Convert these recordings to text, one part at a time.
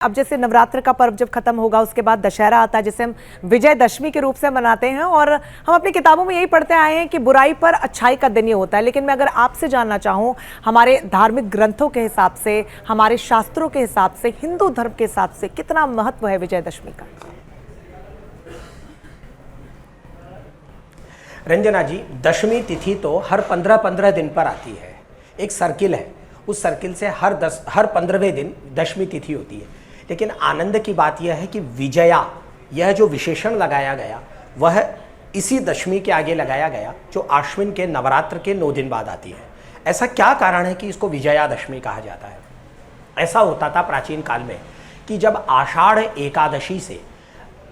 अब जैसे नवरात्र का पर्व जब खत्म होगा उसके बाद दशहरा आता है जिसे हम विजयदशमी के रूप से मनाते हैं और हम अपनी किताबों में यही पढ़ते आए हैं कि बुराई पर अच्छाई का दिन ये होता है। लेकिन मैं अगर आपसे जानना चाहूँ हमारे धार्मिक ग्रंथों के हिसाब से, हमारे शास्त्रों के हिसाब से, हिंदू धर्म के हिसाब से कितना महत्व है विजयदशमी का? रंजना जी, दशमी तिथि तो हर 15-15 दिन पर आती है। एक सर्किल है, उस सर्किल से हर 15वें दिन दशमी तिथि होती है। लेकिन आनंद की बात यह है कि विजया, यह जो विशेषण लगाया गया वह इसी दशमी के आगे लगाया गया जो आश्विन के नवरात्र के 9 दिन बाद आती है। ऐसा क्या कारण है कि इसको विजयादशमी कहा जाता है? ऐसा होता था प्राचीन काल में कि जब आषाढ़ एकादशी से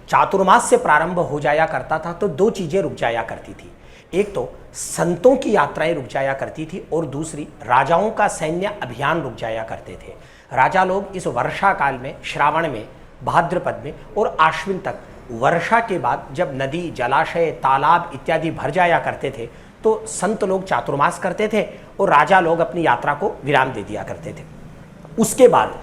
चातुर्मास से प्रारंभ हो जाया करता था तो 2 चीजें रुक जाया करती थी। एक तो संतों की यात्राएं रुक जाया करती थी और दूसरी राजाओं का सैन्य अभियान रुक जाया करते थे। राजा लोग इस वर्षा काल में, श्रावण में, भाद्रपद में और आश्विन तक, वर्षा के बाद जब नदी, जलाशय, तालाब इत्यादि भर जाया करते थे तो संत लोग चातुर्मास करते थे और राजा लोग अपनी यात्रा को विराम दे दिया करते थे। उसके बाद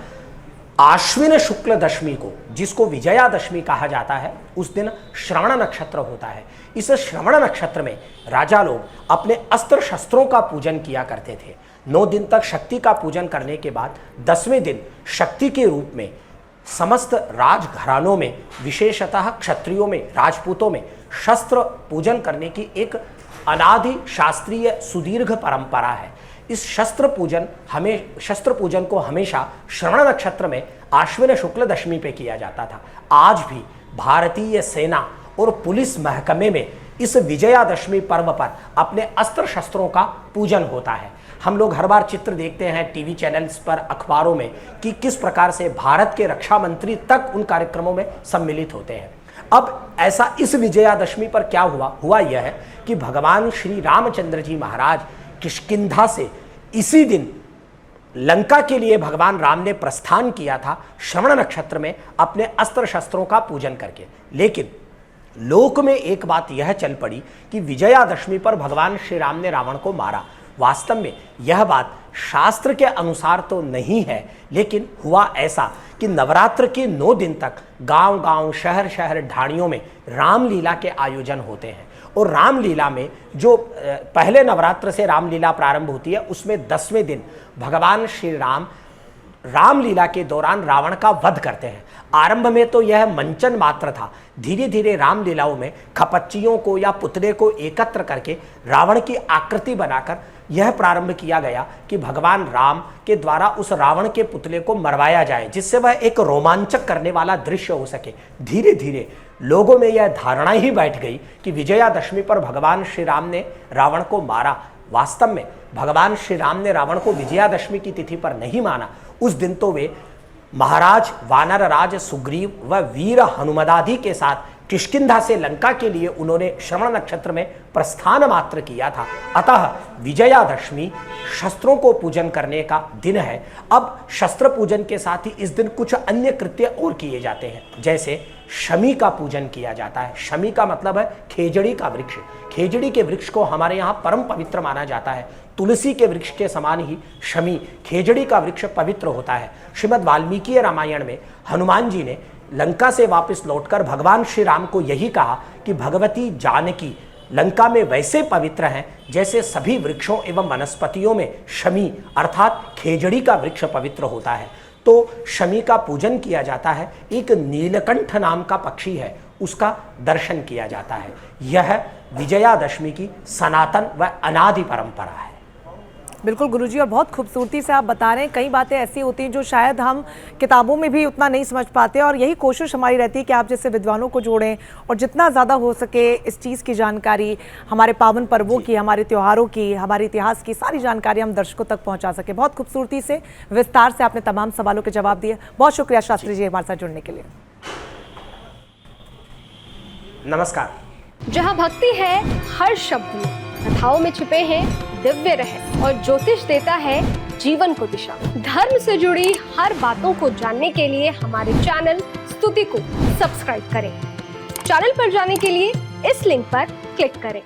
आश्विन शुक्ल दशमी को, जिसको विजयादशमी कहा जाता है, उस दिन श्रवण नक्षत्र होता है। इस श्रवण नक्षत्र में राजा लोग अपने अस्त्र शस्त्रों का पूजन किया करते थे। 9 दिन तक शक्ति का पूजन करने के बाद 10वें दिन शक्ति के रूप में समस्त राजघरानों में, विशेषतः क्षत्रियों में, राजपूतों में शस्त्र पूजन करने की एक अनादि शास्त्रीय सुदीर्घ परंपरा है। इस शस्त्र पूजन को हमेशा श्रवण नक्षत्र में आश्विन शुक्ल दशमी पे किया जाता था। आज भी भारतीय सेना और पुलिस महकमे में इस विजयादशमी पर्व पर अपने अस्त्र शस्त्रों का पूजन होता है। हम लोग हर बार चित्र देखते हैं टीवी चैनल्स पर, अखबारों में कि किस प्रकार से भारत के रक्षा मंत्री तक उन कार्यक्रमों में सम्मिलित होते हैं। अब ऐसा इस विजयादशमी पर क्या हुआ यह है कि भगवान श्री रामचंद्र जी महाराज किष्किंधा से इसी दिन लंका के लिए भगवान राम ने प्रस्थान किया था, श्रवण नक्षत्र में अपने अस्त्र शस्त्रों का पूजन करके। लेकिन लोक में एक बात यह चल पड़ी कि विजयादशमी पर भगवान श्री राम ने रावण को मारा। वास्तव में यह बात शास्त्र के अनुसार तो नहीं है, लेकिन हुआ ऐसा कि नवरात्र के 9 दिन तक गांव-गांव, शहर-शहर, ढाणियों में रामलीला के आयोजन होते हैं। और रामलीला में जो पहले नवरात्र से रामलीला प्रारंभ होती है, उसमें 10वें दिन भगवान श्री राम रामलीला के दौरान रावण का वध करते हैं। आरंभ में तो यह मंचन मात्र था। धीरे धीरे रामलीलाओं में खपच्चियों को या पुतले को एकत्र करके रावण की आकृति बनाकर यह प्रारंभ किया गया कि भगवान राम के द्वारा उस रावण के पुतले को मरवाया जाए, जिससे वह एक रोमांचक करने वाला दृश्य हो सके। धीरे धीरे लोगों में यह धारणा ही बैठ गई कि विजयादशमी पर भगवान श्री राम ने रावण को मारा। वास्तव में भगवान श्री राम ने रावण को विजयादशमी की तिथि पर नहीं माना। उस दिन तो वे महाराज वानर राज सुग्रीव व वीर हनुमदादि के साथ किष्किंधा से लंका के लिए उन्होंने श्रवण नक्षत्र में प्रस्थान मात्र किया था। अतः विजयादशमी शस्त्रों को पूजन करने का दिन है। अब शस्त्र पूजन के साथ ही इस दिन कुछ अन्य कृत्य और किए जाते हैं, जैसे शमी का पूजन किया जाता है। शमी का मतलब है खेजड़ी का वृक्ष। खेजड़ी के वृक्ष को हमारे यहाँ परम पवित्र माना जाता है। तुलसी के वृक्ष के समान ही शमी, खेजड़ी का वृक्ष पवित्र होता है। श्रीमद् वाल्मीकि रामायण में हनुमान जी ने लंका से वापस लौटकर भगवान श्री राम को यही कहा कि भगवती जानकी लंका में वैसे पवित्र हैं जैसे सभी वृक्षों एवं वनस्पतियों में शमी अर्थात खेजड़ी का वृक्ष पवित्र होता है। तो शमी का पूजन किया जाता है। एक नीलकंठ नाम का पक्षी है, उसका दर्शन किया जाता है। यह विजयादशमी की सनातन व अनादि परंपरा है। बिल्कुल गुरुजी, और बहुत खूबसूरती से आप बता रहे हैं। कई बातें ऐसी होती हैं जो शायद हम किताबों में भी उतना नहीं समझ पाते, और यही कोशिश हमारी रहती है कि आप जैसे विद्वानों को जोड़ें और जितना ज़्यादा हो सके इस चीज़ की जानकारी, हमारे पावन पर्वों की, हमारे त्योहारों की, हमारे इतिहास की सारी जानकारी हम दर्शकों तक पहुँचा सके। बहुत खूबसूरती से, विस्तार से आपने तमाम सवालों के जवाब दिए। बहुत शुक्रिया शास्त्री जी हमारे साथ जुड़ने के लिए। नमस्कार। जहाँ भक्ति है हर शब्द में, कथाओं में छिपे हैं दिव्य रहस्य, और ज्योतिष देता है जीवन को दिशा। धर्म से जुड़ी हर बातों को जानने के लिए हमारे चैनल स्तुति को सब्सक्राइब करें। चैनल पर जाने के लिए इस लिंक पर क्लिक करें।